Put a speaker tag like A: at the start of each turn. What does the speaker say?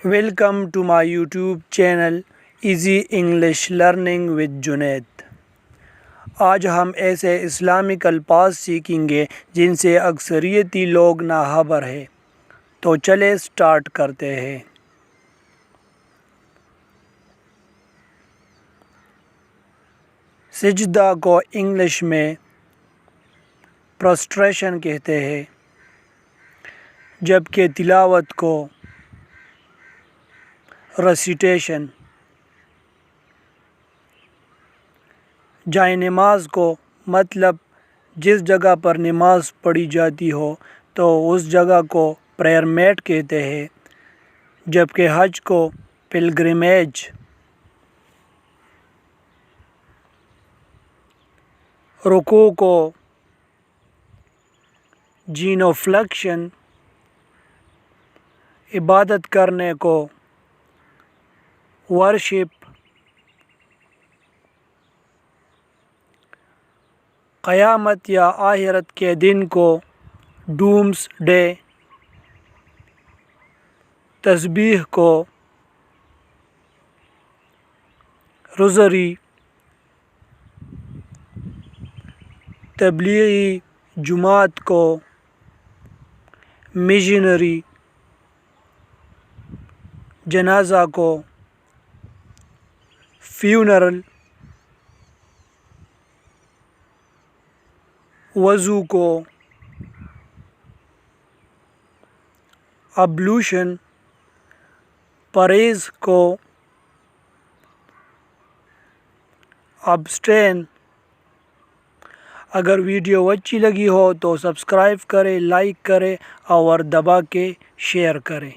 A: Welcome to my YouTube channel easy English learning with Junaid. آج ہم ایسے اسلامک الفاظ سیکھیں گے جن سے اکثریتی لوگ ناخبر ہیں، تو چلے سٹارٹ کرتے ہیں۔ سجدہ کو انگلش میں پروسٹریشن کہتے ہیں، جبکہ تلاوت کو ریسیٹیشن۔ جائے نماز کو مطلب جس جگہ پر نماز پڑھی جاتی ہو تو اس جگہ کو پریئر میٹ کہتے ہیں، جبکہ حج کو پلگرمیج۔ رکوع کو جینوفلیکشن، عبادت کرنے کو ورشپ، قیامت یا آخرت کے دن کو ڈومس ڈے، تسبیح کو روزری، تبلیغی جماعت کو مشنری، جنازہ کو فیونرل، وضو کو ابلوشن، پرہیز کو ابسٹین۔ اگر ویڈیو اچھی لگی ہو تو سبسکرائب کریں، لائک کریں اور دبا کے شیئر کریں۔